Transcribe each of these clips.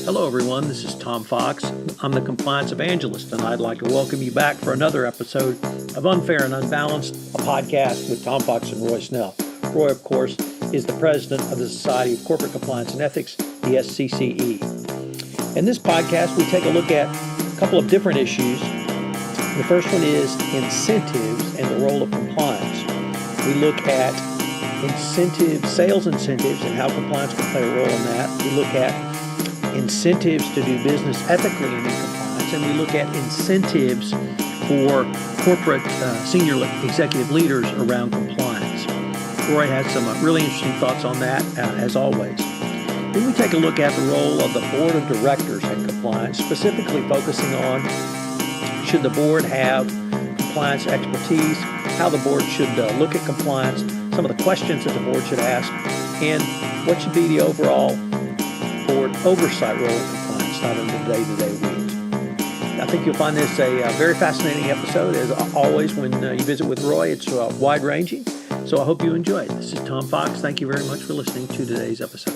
Hello, everyone. This is Tom Fox. I'm the Compliance Evangelist, and I'd like to welcome you back for another episode of Unfair and Unbalanced, a podcast with Tom Fox and Roy Snell. Roy, of course, is the president of the Society of Corporate Compliance and Ethics, the SCCE. In this podcast, we take a look at a couple of different issues. The first one is incentives and the role of compliance. We look at incentives, sales incentives, and how compliance can play a role in that. We look at incentives to do business ethically and in compliance, and we look at incentives for corporate senior executive leaders around compliance. Roy has some really interesting thoughts on that, as always. Then we take a look at the role of the board of directors in compliance, specifically focusing on should the board have compliance expertise, how the board should look at compliance, some of the questions that the board should ask, and what should be the overall board oversight role of compliance, not in the day-to-day weeds. I think you'll find this a very fascinating episode. As always, when you visit with Roy, it's wide-ranging, so I hope you enjoy it. This is Tom Fox. Thank you very much for listening to today's episode.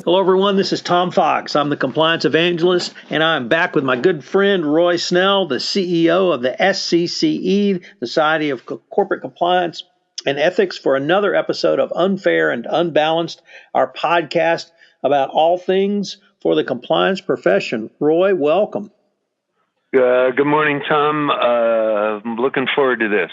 Hello, everyone. This is Tom Fox. I'm the Compliance Evangelist, and I'm back with my good friend Roy Snell, the CEO of the SCCE, the Society of Corporate Compliance and Ethics, for another episode of Unfair and Unbalanced, our podcast about all things for the compliance profession. Roy, welcome. Good morning, Tom. I'm looking forward to this.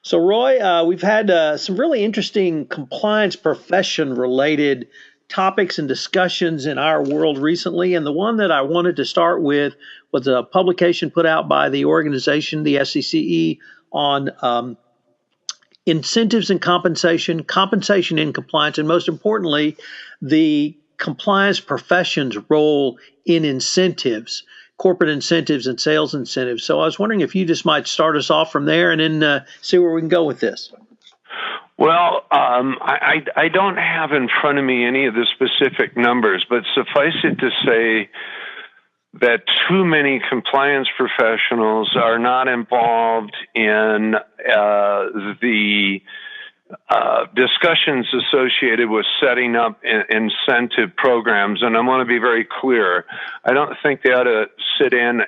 So, Roy, we've had some really interesting compliance profession-related topics and discussions in our world recently, and the one that I wanted to start with was a publication put out by the organization, the SCCE, on incentives and compensation, compensation in compliance, and most importantly, the compliance profession's role in incentives, corporate incentives and sales incentives. So I was wondering if you just might start us off from there and then see where we can go with this. Well, I don't have in front of me any of the specific numbers, but suffice it to say that too many compliance professionals are not involved in the discussions associated with setting up incentive programs. And I want to be very clear. I don't think they ought to sit in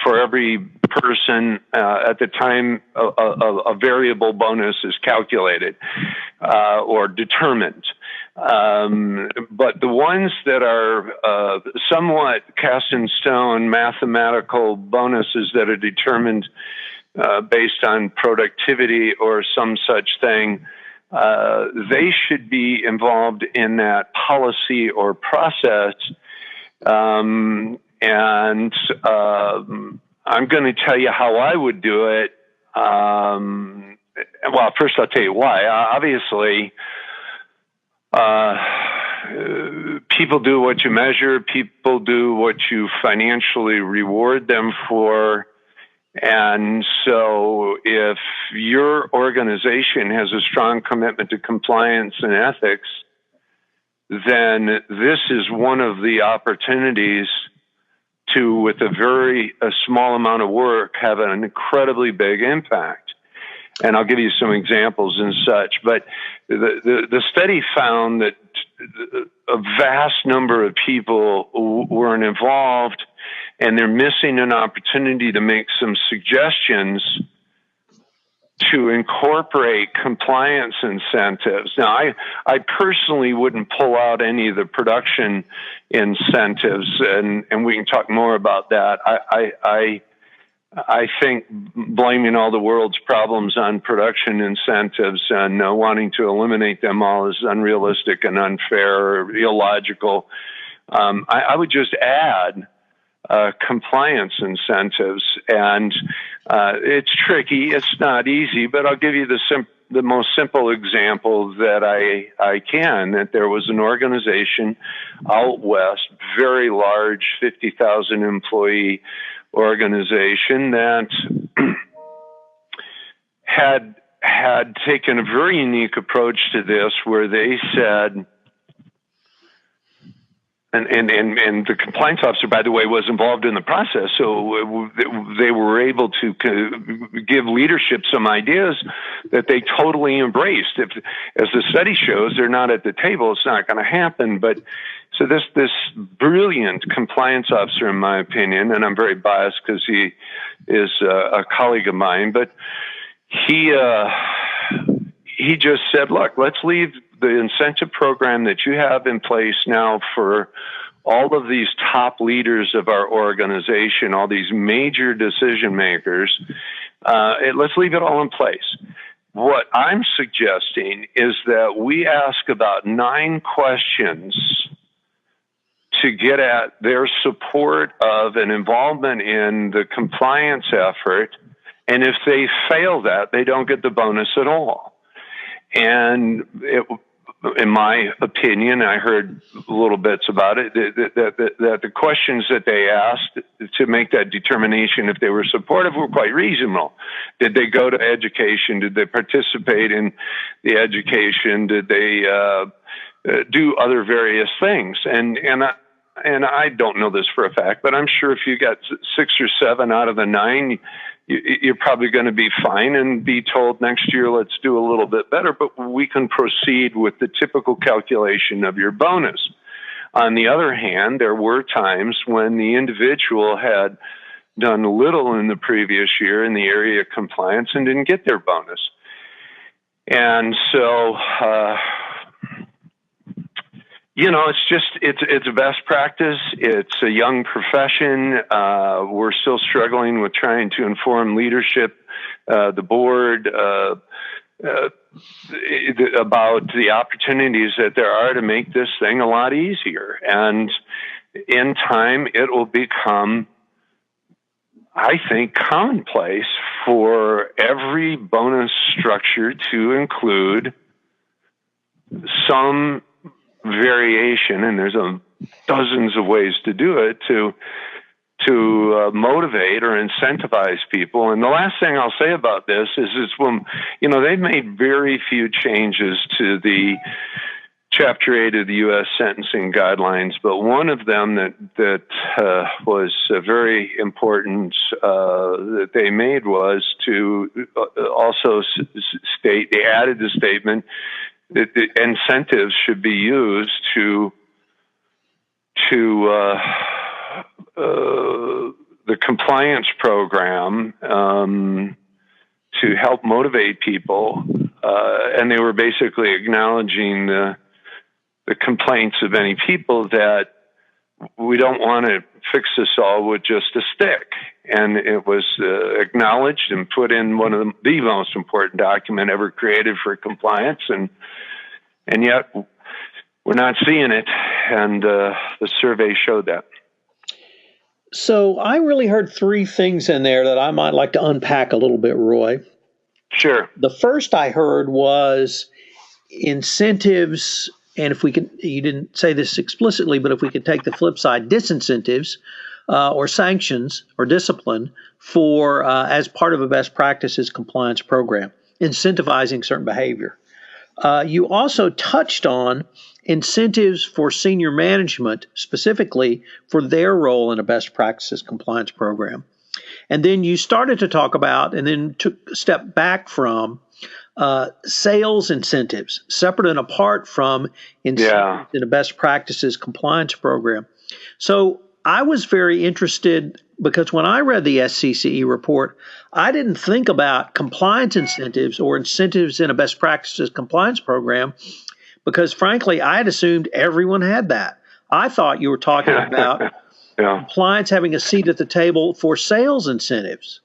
for every person at the time a variable bonus is calculated or determined. But the ones that are somewhat cast in stone, mathematical bonuses that are determined based on productivity or some such thing, they should be involved in that policy or process. And I'm going to tell you how I would do it. Well, first I'll tell you why. Obviously, people do what you measure. People do what you financially reward them for. And so if your organization has a strong commitment to compliance and ethics, then this is one of the opportunities to, with a small amount of work, have an incredibly big impact. And I'll give you some examples and such. But the study found that a vast number of people weren't involved, and they're missing an opportunity to make some suggestions to incorporate compliance incentives. Now, I personally wouldn't pull out any of the production incentives, and we can talk more about that. I think blaming all the world's problems on production incentives and wanting to eliminate them all is unrealistic and unfair or illogical. I would just add compliance incentives, and it's tricky. It's not easy, but I'll give you the most simple example that I can. That there was an organization out west, very large, 50,000 employee organization that had taken a very unique approach to this, where they said, and the compliance officer, by the way, was involved in the process. So they were able to give leadership some ideas that they totally embraced. If, as the study shows, they're not at the table, it's not going to happen. But so this brilliant compliance officer, in my opinion, and I'm very biased because he is a colleague of mine, but he just said, look, let's leave the incentive program that you have in place now for all of these top leaders of our organization, all these major decision makers, let's leave it all in place. What I'm suggesting is that we ask about 9 questions to get at their support of and involvement in the compliance effort. And if they fail that, they don't get the bonus at all. And in my opinion, I heard little bits about it, that the questions that they asked to make that determination if they were supportive were quite reasonable. Did they go to education? Did they participate in the education? Did they do other various things? And I don't know this for a fact, but I'm sure if you got 6 or 7 out of the 9, you're probably going to be fine and be told next year, let's do a little bit better, but we can proceed with the typical calculation of your bonus. On the other hand, there were times when the individual had done little in the previous year in the area of compliance and didn't get their bonus. And so, it's a best practice. It's a young profession. We're still struggling with trying to inform leadership, the board, about the opportunities that there are to make this thing a lot easier. And in time, it will become, I think, commonplace for every bonus structure to include some variation, and there's dozens of ways to do it, to motivate or incentivize people. And the last thing I'll say about this is when, they've made very few changes to the Chapter 8 of the U.S. sentencing guidelines, but one of them that was very important that they made was to also state, they added the statement that the incentives should be used to the compliance program to help motivate people, and they were basically acknowledging the complaints of many people that we don't want to fix this all with just a stick. And it was acknowledged and put in one of the most important document ever created for compliance. And yet we're not seeing it. And the survey showed that. So I really heard 3 things in there that I might like to unpack a little bit, Roy. Sure. The first I heard was incentives. And if we could, you didn't say this explicitly, but if we could take the flip side, disincentives or sanctions or discipline for as part of a best practices compliance program, incentivizing certain behavior. You also touched on incentives for senior management, specifically for their role in a best practices compliance program. And then you started to talk about, and then took a step back from, sales incentives, separate and apart from incentives in a best practices compliance program. So I was very interested because when I read the SCCE report, I didn't think about compliance incentives or incentives in a best practices compliance program because, frankly, I had assumed everyone had that. I thought you were talking about compliance having a seat at the table for sales incentives.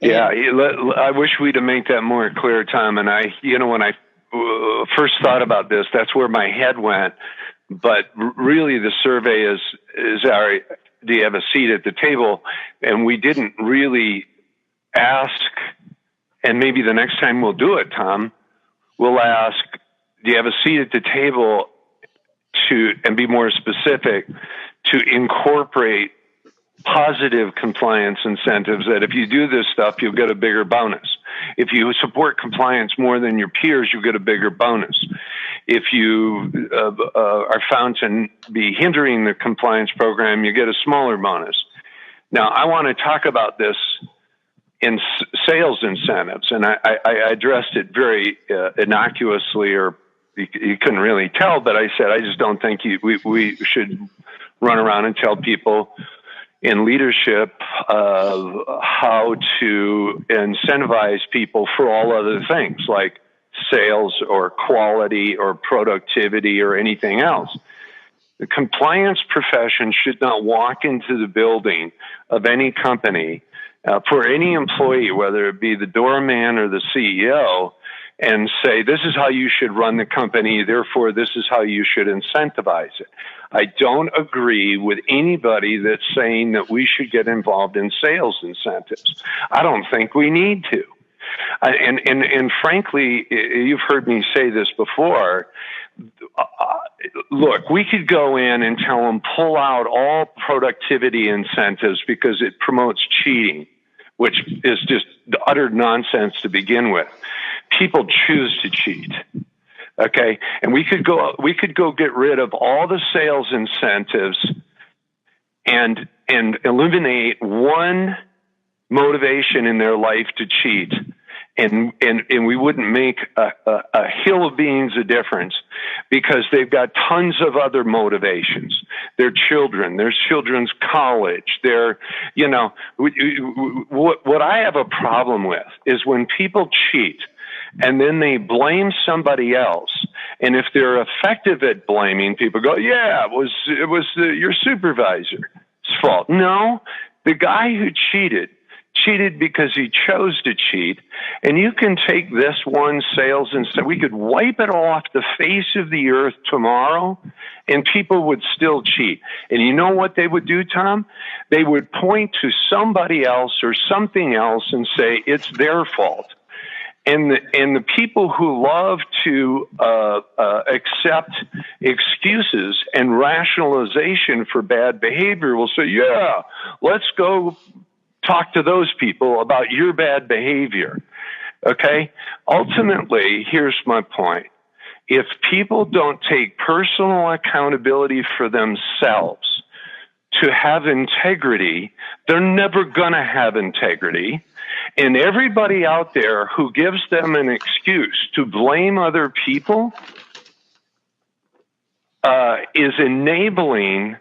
I wish we'd have made that more clear, Tom. And when I first thought about this, that's where my head went. But really, the survey is do you have a seat at the table? And we didn't really ask, and maybe the next time we'll do it, Tom, we'll ask, do you have a seat at the table and be more specific, to incorporate positive compliance incentives that if you do this stuff, you'll get a bigger bonus. If you support compliance more than your peers, you'll get a bigger bonus. If you are found to be hindering the compliance program, you get a smaller bonus. Now, I want to talk about this in sales incentives, and I addressed it very innocuously, or you couldn't really tell, but I said I just don't think we should run around and tell people in leadership how to incentivize people for all other things like sales or quality or productivity or anything else. The compliance profession should not walk into the building of any company for any employee, whether it be the doorman or the CEO, and say, this is how you should run the company, therefore this is how you should incentivize it. I don't agree with anybody that's saying that we should get involved in sales incentives. I don't think we need to. And frankly, you've heard me say this before. Look, we could go in and tell them pull out all productivity incentives because it promotes cheating, which is just utter nonsense to begin with. People choose to cheat. Okay, and we could go get rid of all the sales incentives and eliminate one motivation in their life to cheat, and we wouldn't make a hill of beans of difference, because they've got tons of other motivations. Their children, their children's college, what I have a problem with is when people cheat and then they blame somebody else. And if they're effective at blaming, people go, yeah, it was your supervisor's fault. No, the guy who cheated because he chose to cheat. And you can take this one sales and say, we could wipe it off the face of the earth tomorrow and people would still cheat. And you know what they would do, Tom? They would point to somebody else or something else and say, it's their fault. And the people who love to accept excuses and rationalization for bad behavior will say, yeah, let's go talk to those people about your bad behavior. Okay? Ultimately, here's my point. If people don't take personal accountability for themselves to have integrity, they're never going to have integrity. And everybody out there who gives them an excuse to blame other people is enabling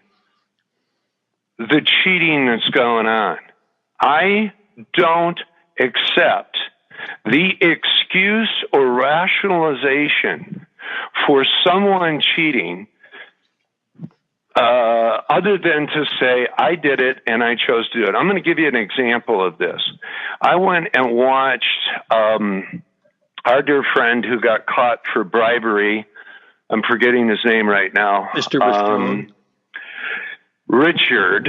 the cheating that's going on. I don't accept the excuse or rationalization for someone cheating other than to say, I did it and I chose to do it. I'm going to give you an example of this. I went and watched our dear friend who got caught for bribery. I'm forgetting his name right now. Mr. Richard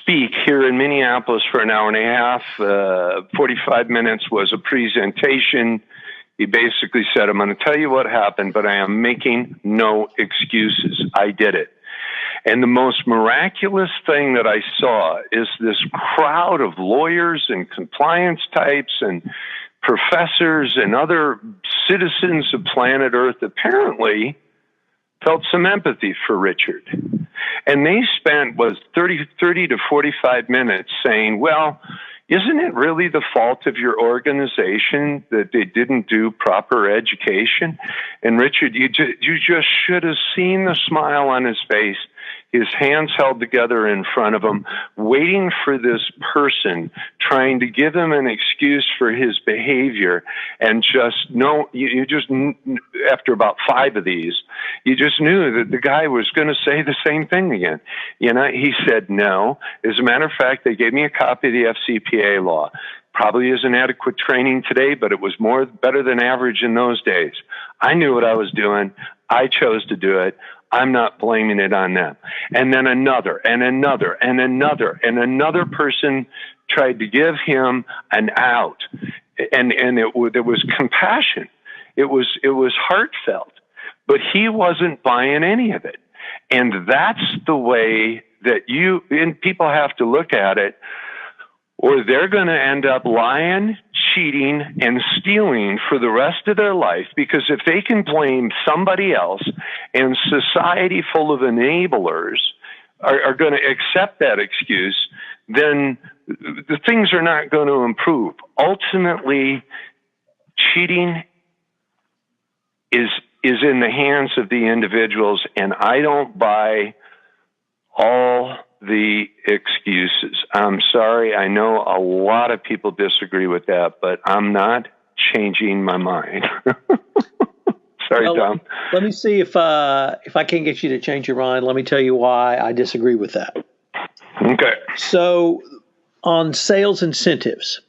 speak here in Minneapolis for an hour and a half. 45 minutes was a presentation. He basically said, I'm going to tell you what happened, but I am making no excuses. I did it. And the most miraculous thing that I saw is this crowd of lawyers and compliance types and professors and other citizens of planet Earth apparently felt some empathy for Richard. And they spent 30 to 45 minutes saying, well, isn't it really the fault of your organization that they didn't do proper education? And Richard, you just should have seen the smile on his face, his hands held together in front of him, waiting for this person, trying to give him an excuse for his behavior. And after about 5 of these, you just knew that the guy was going to say the same thing again. He said no. As a matter of fact, they gave me a copy of the FCPA law. Probably isn't adequate training today, but it was better than average in those days. I knew what I was doing. I chose to do it. I'm not blaming it on them. And then another person tried to give him an out. And it was compassion. It was heartfelt, but he wasn't buying any of it. And that's the way that people have to look at it, or they're going to end up lying, cheating and stealing for the rest of their life, because if they can blame somebody else and society full of enablers are going to accept that excuse, then the things are not going to improve. Ultimately, cheating is in the hands of the individuals, and I don't buy all the excuses. I'm sorry. I know a lot of people disagree with that, but I'm not changing my mind. Sorry, well, Tom. Let me see if I can't get you to change your mind. Let me tell you why I disagree with that. Okay. So on sales incentives,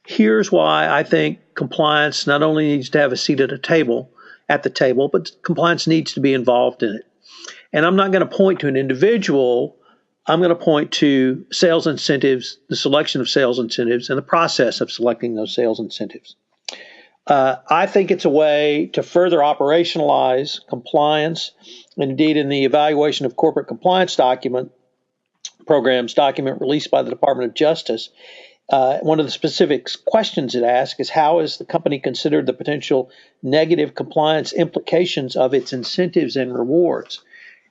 here's why I think compliance not only needs to have a seat at the table, but compliance needs to be involved in it. And I'm not going to point to an individual. I'm going to point to sales incentives, the selection of sales incentives, and the process of selecting those sales incentives. I think it's a way to further operationalize compliance. And indeed, in the evaluation of corporate compliance document released by the Department of Justice, one of the specific questions it asks is, how has the company considered the potential negative compliance implications of its incentives and rewards?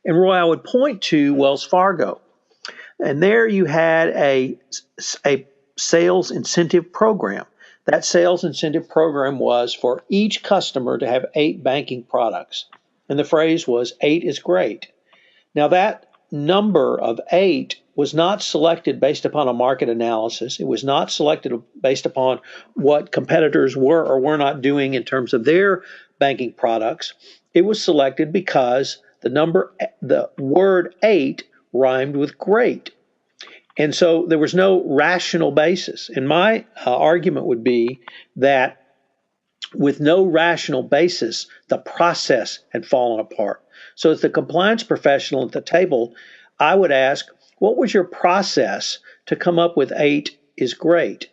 And Roy, I would point to Wells Fargo. And there you had a sales incentive program. That sales incentive program was for each customer to have 8 banking products. And the phrase was 8 is great. Now that number of 8 was not selected based upon a market analysis. It was not selected based upon what competitors were or were not doing in terms of their banking products. It was selected because the word 8 rhymed with great. And so there was no rational basis. And my argument would be that with no rational basis, the process had fallen apart. So as the compliance professional at the table, I would ask, what was your process to come up with 8 is great?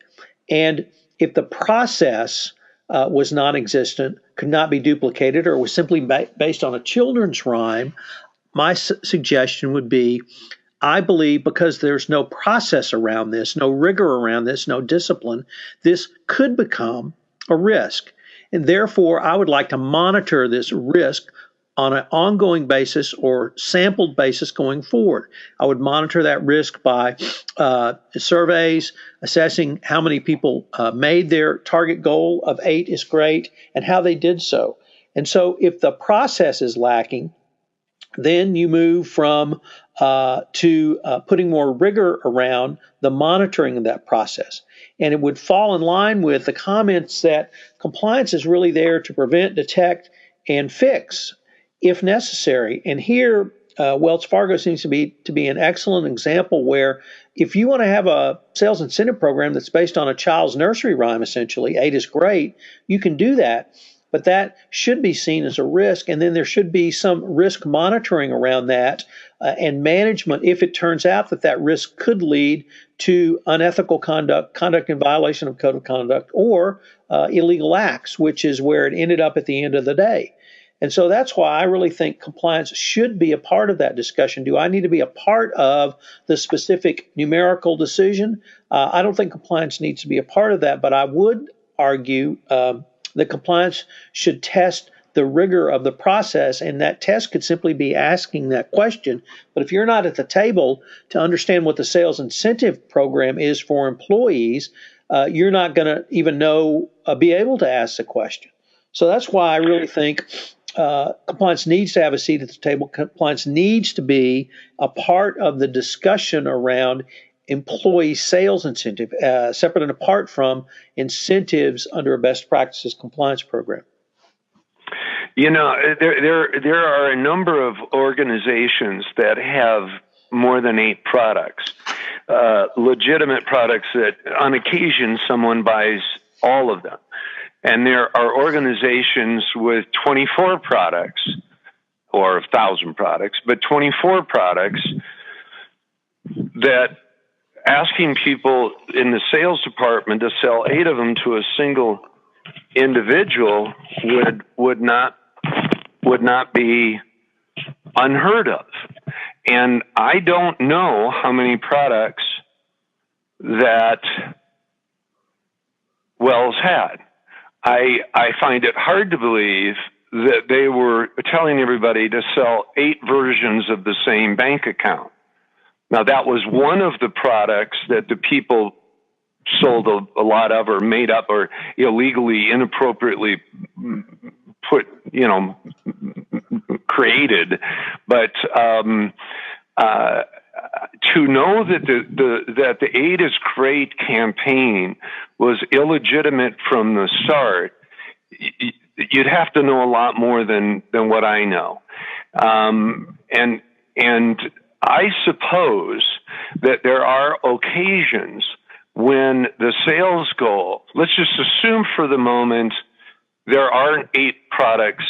And if the process was non-existent, could not be duplicated, or was simply based on a children's rhyme, my suggestion would be, I believe because there's no process around this, no rigor around this, no discipline, this could become a risk. And therefore, I would like to monitor this risk on an ongoing basis or sampled basis going forward. I would monitor that risk by surveys, assessing how many people made their target goal of 8 is great and how they did so. And so if the process is lacking, then you move from to putting more rigor around the monitoring of that process. And it would fall in line with the comments that compliance is really there to prevent, detect, and fix if necessary. And here, Wells Fargo seems to be an excellent example where if you want to have a sales incentive program that's based on a child's nursery rhyme, essentially, 8 is great, you can do that. But that should be seen as a risk, and then there should be some risk monitoring around that and management if it turns out that risk could lead to unethical conduct in violation of code of conduct, or illegal acts, which is where it ended up at the end of the day. And so that's why I really think compliance should be a part of that discussion. Do I need to be a part of the specific numerical decision? I don't think compliance needs to be a part of that, but I would argue that compliance should test the rigor of the process, and that test could simply be asking that question. But if you're not at the table to understand what the sales incentive program is for employees, you're not going to even be able to ask the question. So that's why I really think compliance needs to have a seat at the table. Compliance needs to be a part of the discussion around employee sales incentive, separate and apart from incentives under a best practices compliance program. You know, there are a number of organizations that have more than 8 products, legitimate products that on occasion someone buys all of them. And there are organizations with 24 products or 1,000 products, but 24 products that asking people in the sales department to sell 8 of them to a single individual would not be unheard of. And I don't know how many products that Wells had. I find it hard to believe that they were telling everybody to sell 8 versions of the same bank account. Now, that was one of the products that the people sold a lot of, or made up, or illegally, inappropriately created. But to know that the Aid is Great campaign was illegitimate from the start, you'd have to know a lot more than what I know. And I suppose that there are occasions when the sales goal, let's just assume for the moment there aren't 8 products,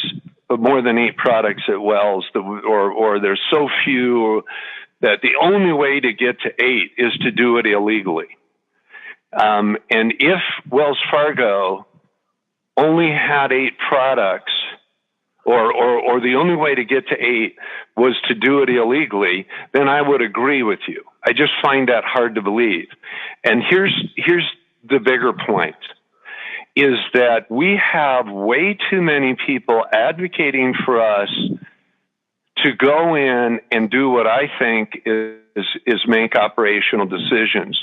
more than 8 products at Wells, or there's so few that the only way to get to 8 is to do it illegally. And if Wells Fargo only had 8 products, or the only way to get to 8 was to do it illegally, then I would agree with you. I just find that hard to believe. And here's the bigger point, is that we have way too many people advocating for us to go in and do what I think is make operational decisions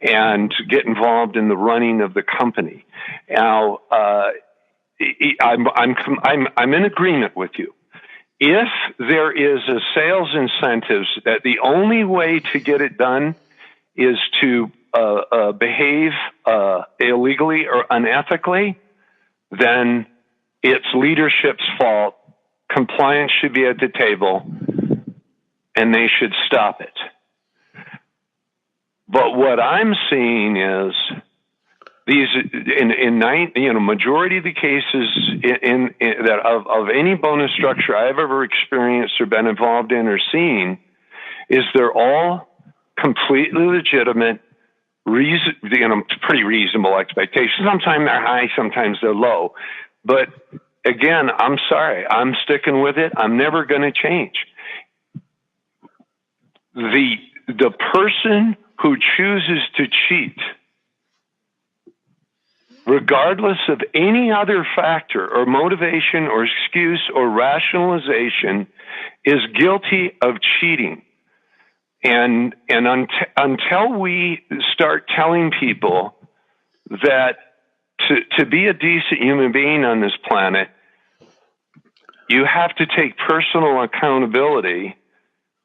and to get involved in the running of the company. Now, I'm in agreement with you. If there is a sales incentives that the only way to get it done is to behave illegally or unethically, then it's leadership's fault. Compliance should be at the table, and they should stop it. But what I'm seeing is these majority of the cases that of any bonus structure I've ever experienced or been involved in or seen, is they're all completely legitimate, pretty reasonable expectations. Sometimes they're high, sometimes they're low. But again, I'm sorry, I'm sticking with it. I'm never going to change. The person who chooses to cheat, regardless of any other factor or motivation or excuse or rationalization, is guilty of cheating. And until we start telling people that to be a decent human being on this planet, you have to take personal accountability,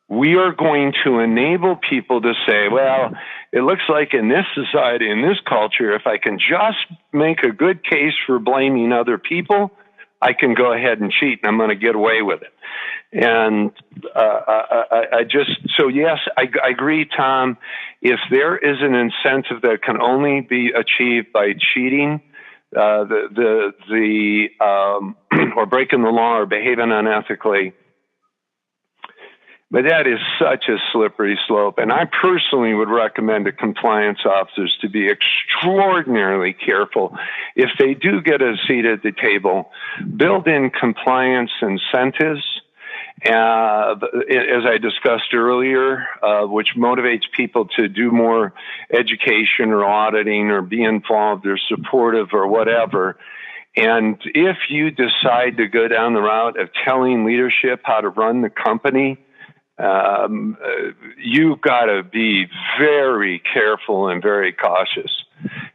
we are going to enable people to say, well, it looks like in this society, in this culture, if I can just make a good case for blaming other people, I can go ahead and cheat and I'm going to get away with it. And yes, I agree, Tom. If there is an incentive that can only be achieved by cheating, or breaking the law or behaving unethically, but that is such a slippery slope. And I personally would recommend to compliance officers to be extraordinarily careful. If they do get a seat at the table, build in compliance incentives, as I discussed earlier, which motivates people to do more education or auditing or be involved or supportive or whatever. And if you decide to go down the route of telling leadership how to run the company, you've got to be very careful and very cautious,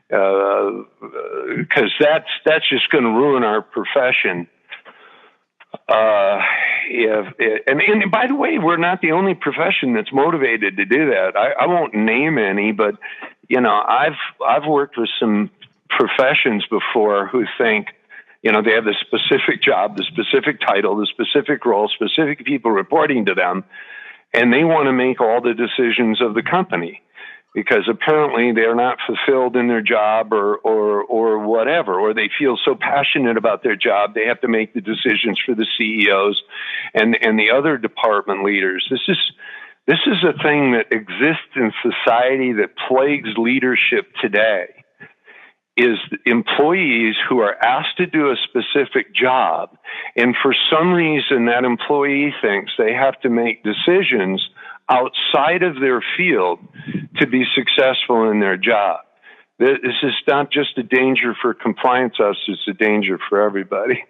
because that's just going to ruin our profession. And by the way, we're not the only profession that's motivated to do that. I won't name any, but I've worked with some professions before who think, they have the specific job, the specific title, the specific role, specific people reporting to them, and they want to make all the decisions of the company because apparently they're not fulfilled in their job or whatever, or they feel so passionate about their job they have to make the decisions for the CEOs and the other department leaders. This is a thing that exists in society that plagues leadership today. Is employees who are asked to do a specific job, and for some reason that employee thinks they have to make decisions outside of their field to be successful in their job. This is not just a danger for compliance officers, it's a danger for everybody.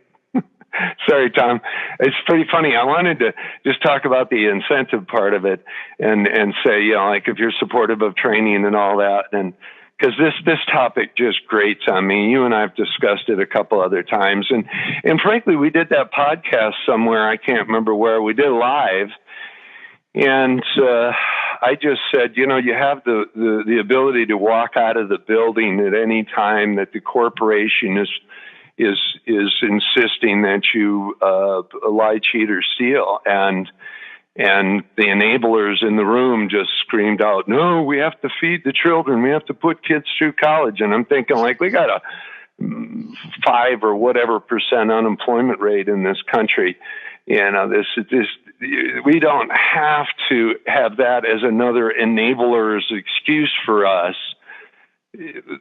Sorry, Tom. It's pretty funny. I wanted to just talk about the incentive part of it and say, like if you're supportive of training and all that, and because this topic just grates on me. You and I have discussed it a couple other times. And frankly, we did that podcast somewhere. I can't remember where. We did live. And I just said, you have the ability to walk out of the building at any time that the corporation is insisting that you lie, cheat, or steal. And the enablers in the room just screamed out, no, we have to feed the children. We have to put kids through college. And I'm thinking, like, we got a 5 or whatever % unemployment rate in this country. We don't have to have that as another enabler's excuse for us.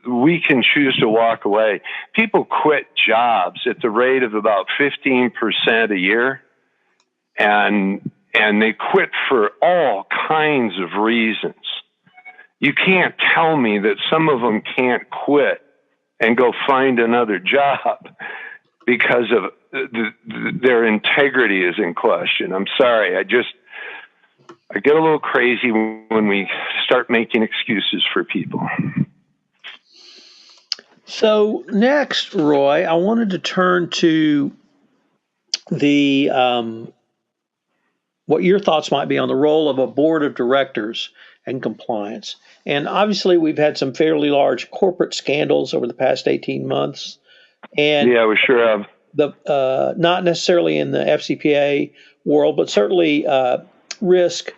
We can choose to walk away. People quit jobs at the rate of about 15% a year, and they quit for all kinds of reasons. You can't tell me that some of them can't quit and go find another job because of their integrity is in question. I'm sorry. I get a little crazy when we start making excuses for people. So next, Roy, I wanted to turn to the what your thoughts might be on the role of a board of directors and compliance. And obviously, we've had some fairly large corporate scandals over the past 18 months. And yeah, we sure have. Not necessarily in the FCPA world, but certainly risk,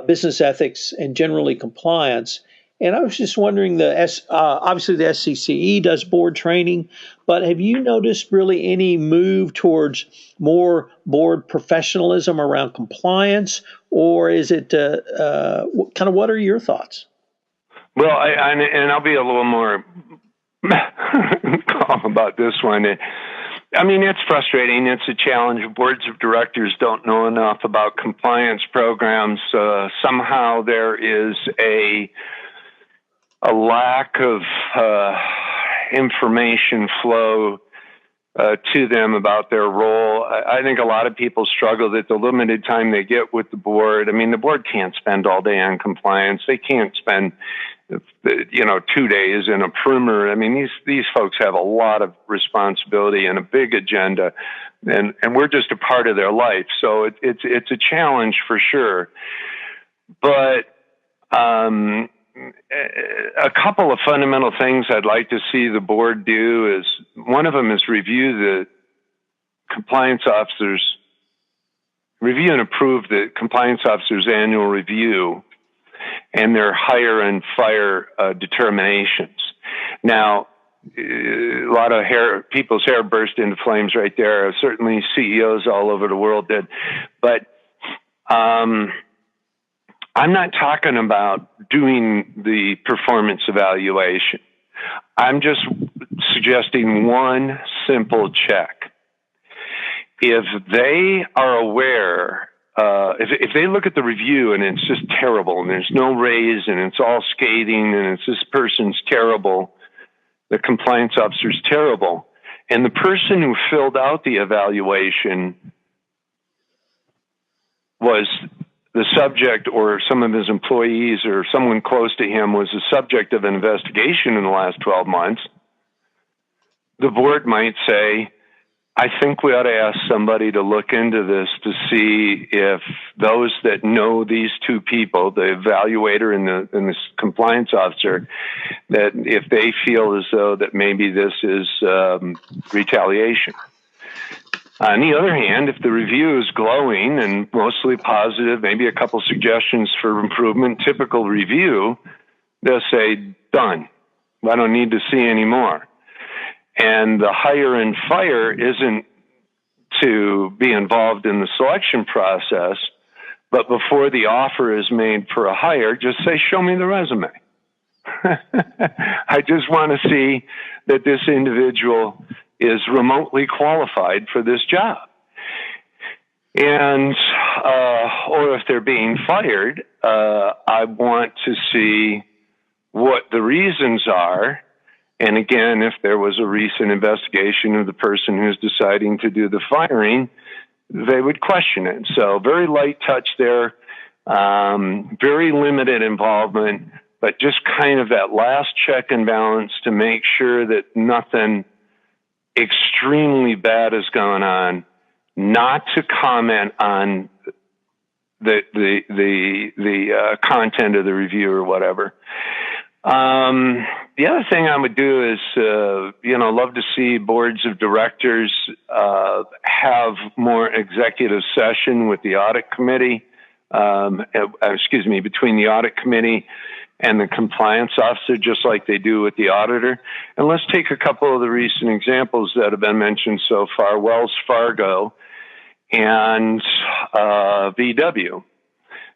business ethics, and generally compliance. And I was just wondering, obviously the SCCE does board training, but have you noticed really any move towards more board professionalism around compliance, or is it what are your thoughts? Well, I'll be a little more calm about this one. I mean, it's frustrating. It's a challenge. Boards of directors don't know enough about compliance programs. Somehow there is a lack of information flow to them about their role. I think a lot of people struggle that the limited time they get with the board. I mean, the board can't spend all day on compliance. They can't spend 2 days in a primer. I mean, these folks have a lot of responsibility and a big agenda, and we're just a part of their life. So it's a challenge for sure. But a couple of fundamental things I'd like to see the board do is, one of them is review and approve the compliance officer's annual review and their hire and fire determinations. Now, a lot of people's hair burst into flames right there. Certainly CEOs all over the world did. But I'm not talking about doing the performance evaluation. I'm just suggesting one simple check. If they are aware, if they look at the review and it's just terrible and there's no raise and it's all scathing and it's this person's terrible, the compliance officer's terrible, and the person who filled out the evaluation was the subject, or some of his employees or someone close to him was the subject of an investigation in the last 12 months, the board might say, I think we ought to ask somebody to look into this to see if those that know these two people, the evaluator and the compliance officer, that if they feel as though that maybe this is retaliation. On the other hand, if the review is glowing and mostly positive, maybe a couple suggestions for improvement, typical review, they'll say, done. I don't need to see any more. And the hire and fire isn't to be involved in the selection process, but before the offer is made for a hire, just say, show me the resume. I just want to see that this individual is remotely qualified for this job. And, or if they're being fired, I want to see what the reasons are And again, if there was a recent investigation of the person who's deciding to do the firing, they would question it. So very light touch there, very limited involvement, but just kind of that last check and balance to make sure that nothing extremely bad is going on, not to comment on the content of the review or whatever. The other thing I would do is, love to see boards of directors have more executive session with the audit committee, between the audit committee and the compliance officer, just like they do with the auditor. And let's take a couple of the recent examples that have been mentioned so far, Wells Fargo and VW.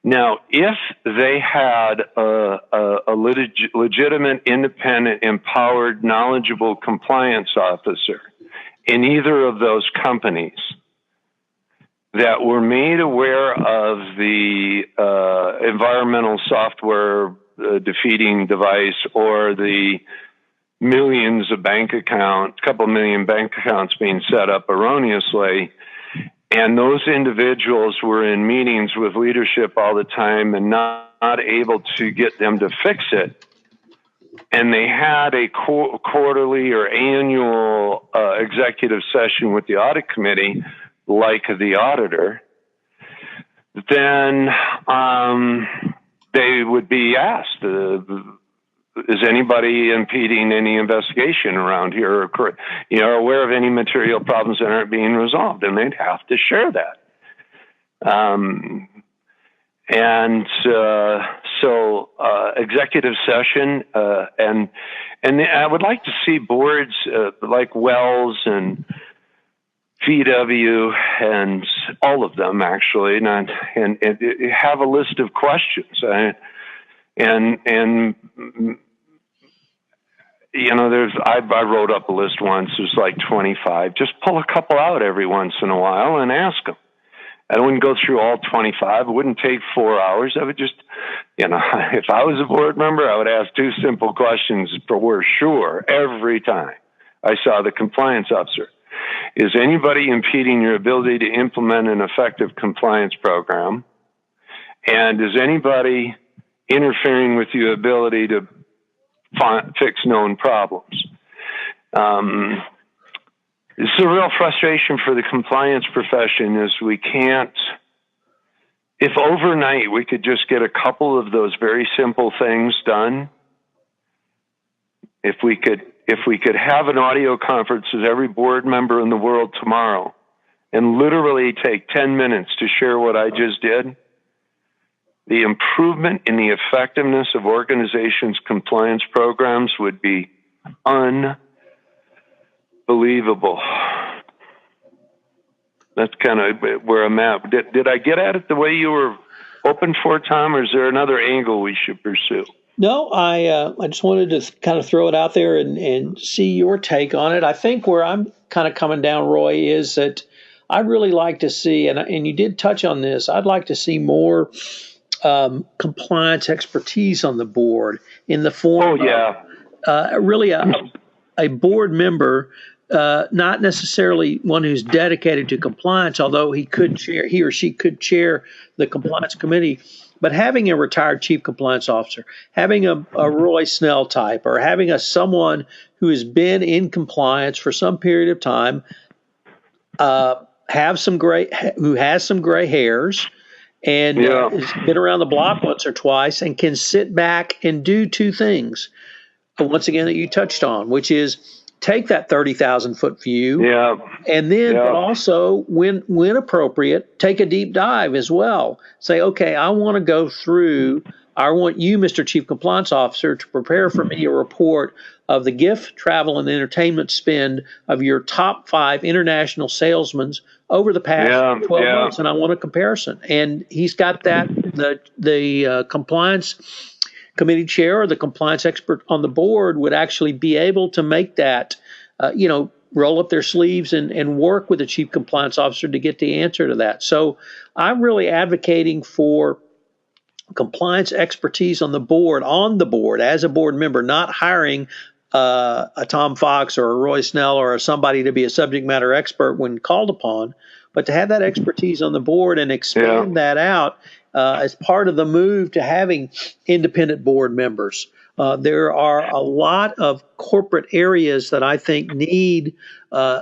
Now, if they had a legitimate, independent, empowered, knowledgeable compliance officer in either of those companies that were made aware of the environmental software defeating device or the millions of couple million bank accounts being set up erroneously, and those individuals were in meetings with leadership all the time and not able to get them to fix it, and they had a quarterly or annual executive session with the audit committee, like the auditor, then they would be asked, is anybody impeding any investigation around here, or, aware of any material problems that aren't being resolved? And they'd have to share that. So executive session, and I would like to see boards like Wells and VW and all of them actually, and have a list of questions. I wrote up a list once. There's like 25. Just pull a couple out every once in a while and ask them. I wouldn't go through all 25. It wouldn't take 4 hours. I would just, if I was a board member, I would ask 2 simple questions for sure every time I saw the compliance officer. Is anybody impeding your ability to implement an effective compliance program? And is anybody interfering with your ability to fix known problems? It's a real frustration for the compliance profession is we can't, if overnight we could just get a couple of those very simple things done, if we could have an audio conference with every board member in the world tomorrow and literally take 10 minutes to share what I just did, the improvement in the effectiveness of organizations' compliance programs would be unbelievable. That's kind of where I'm at. Did I get at it the way you were hoping for, Tom, or is there another angle we should pursue? No, I just wanted to kind of throw it out there and see your take on it. I think where I'm kind of coming down, Roy, is that I'd really like to see, and you did touch on this, I'd like to see more compliance expertise on the board in the form of really a board member, not necessarily one who's dedicated to compliance, although he or she could chair the compliance committee, but having a retired chief compliance officer, having a Roy Snell type, or having someone who has been in compliance for some period of time, who has some gray hairs, and has been around the block once or twice, and can sit back and do 2 things, once again, that you touched on, which is take that 30,000-foot view, and then but also, when appropriate, take a deep dive as well. Say, okay, I want to go through, I want you, Mr. Chief Compliance Officer, to prepare for me a report of the gift, travel, and entertainment spend of your top 5 international salesmen over the past 12 months, and I want a comparison. And he's got that, the compliance committee chair or the compliance expert on the board would actually be able to make that, roll up their sleeves and work with the chief compliance officer to get the answer to that. So I'm really advocating for compliance expertise on the board as a board member, not hiring a Tom Fox or a Roy Snell or somebody to be a subject matter expert when called upon, but to have that expertise on the board and expand that out as part of the move to having independent board members. There are a lot of corporate areas that I think need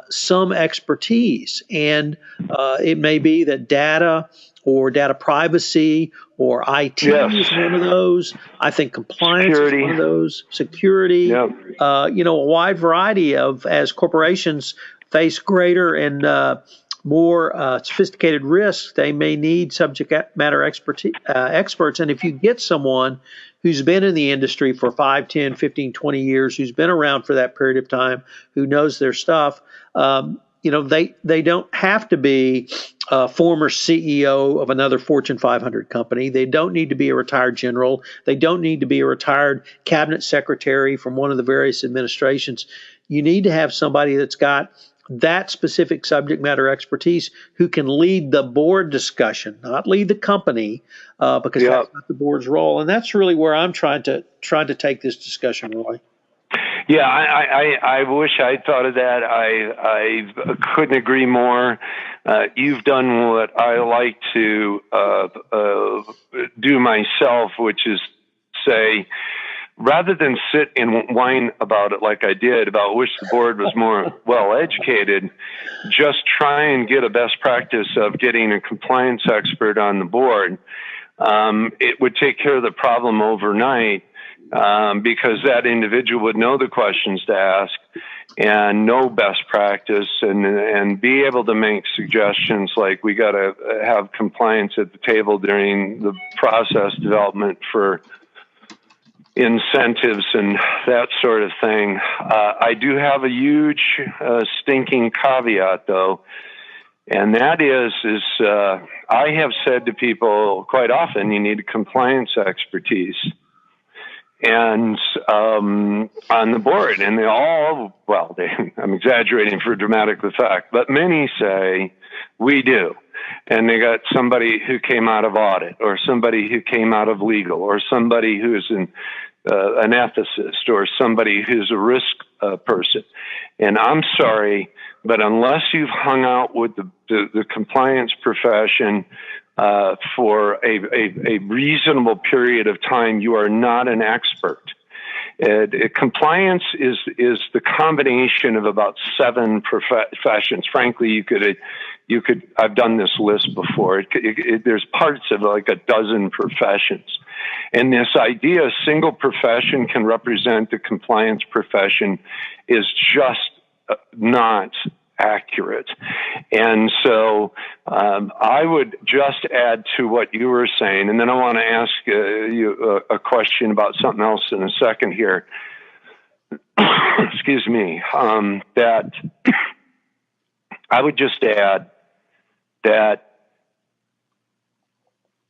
some expertise, and it may be that data or data privacy or IT is one of those. I think compliance is one of those. Security, a wide variety of, as corporations face greater and more sophisticated risks, they may need subject matter experts. And if you get someone who's been in the industry for 5, 10, 15, 20 years, who's been around for that period of time, who knows their stuff, they don't have to be a former CEO of another Fortune 500 company. They don't need to be a retired general. They don't need to be a retired cabinet secretary from one of the various administrations. You need to have somebody that's got that specific subject matter expertise who can lead the board discussion, not lead the company, because that's not the board's role. And that's really where I'm trying to take this discussion, Roy. Yeah, I wish I'd thought of that. I couldn't agree more. You've done what I like to do myself, which is say, rather than sit and whine about it like I did, about wish the board was more well-educated, just try and get a best practice of getting a compliance expert on the board. It would take care of the problem overnight. Because that individual would know the questions to ask and know best practice and be able to make suggestions like we got to have compliance at the table during the process development for incentives and that sort of thing. I do have a huge stinking caveat, though, and that is I have said to people quite often, you need compliance expertise. And on the board, and they all, I'm exaggerating for dramatic effect, but many say we do. And they got somebody who came out of audit, or somebody who came out of legal, or somebody who's an ethicist, or somebody who's a risk person. And I'm sorry, but unless you've hung out with the compliance profession for a reasonable period of time, you are not an expert. Compliance is the combination of about 7 professions. Frankly, you could. I've done this list before. There's parts of like a dozen professions, and this idea a single profession can represent the compliance profession is just not accurate. And so I would just add to what you were saying, and then I want to ask you a question about something else in a second here. Excuse me. That I would just add that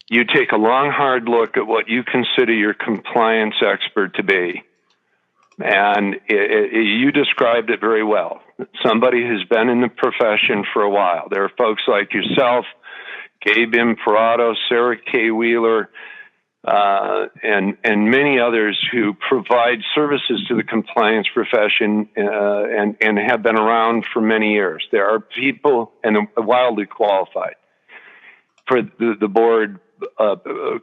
you take a long, hard look at what you consider your compliance expert to be. And you described it very well. Somebody who's been in the profession for a while. There are folks like yourself, Gabe Imparato, Sarah K. Wheeler, and many others who provide services to the compliance profession and have been around for many years. There are people, and wildly qualified, for the board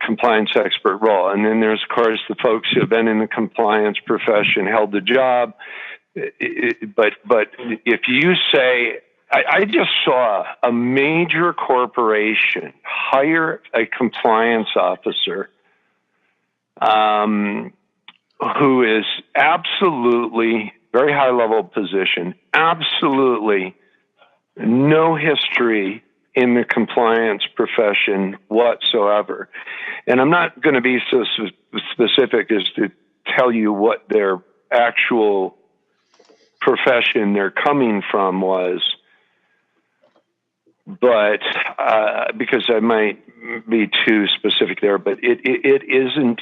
compliance expert role. And then there's, of course, the folks who have been in the compliance profession, held the job. But if you say, I just saw a major corporation hire a compliance officer who is absolutely very high level position, absolutely no history in the compliance profession whatsoever. And I'm not going to be so specific as to tell you what their actual profession they're coming from was, but because I might be too specific there, but it isn't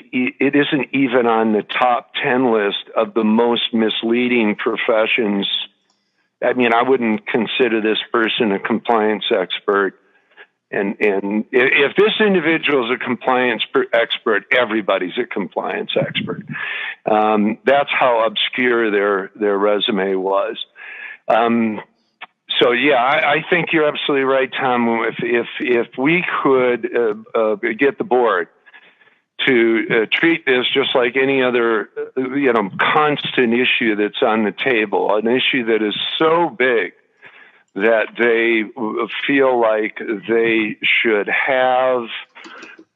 even on the top 10 list of the most misleading professions. I mean, I wouldn't consider this person a compliance expert And if this individual is a compliance expert, everybody's a compliance expert. That's how obscure their resume was. So yeah, I think you're absolutely right, Tom. If we could get the board to treat this just like any other, constant issue that's on the table, an issue that is so big that they feel like they should have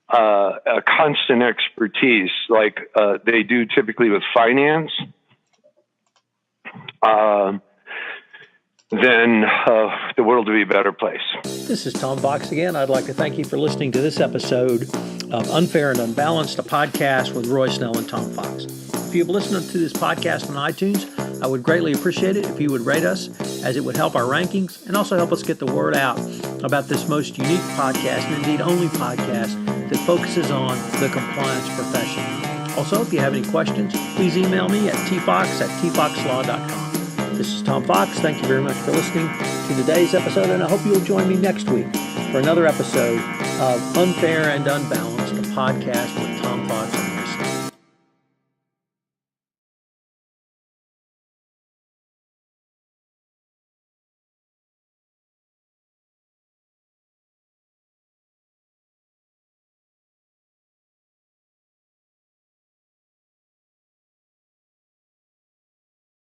a constant expertise like they do typically with finance, then the world will be a better place. This is Tom Fox again. I'd like to thank you for listening to this episode of Unfair and Unbalanced, a podcast with Roy Snell and Tom Fox. If you've listened to this podcast on iTunes, I would greatly appreciate it if you would rate us, as it would help our rankings and also help us get the word out about this most unique podcast, and indeed only podcast, that focuses on the compliance profession. Also, if you have any questions, please email me at tfox@tfoxlaw.com. This is Tom Fox. Thank you very much for listening to today's episode, and I hope you'll join me next week for another episode of Unfair and Unbalanced, a podcast with Tom Fox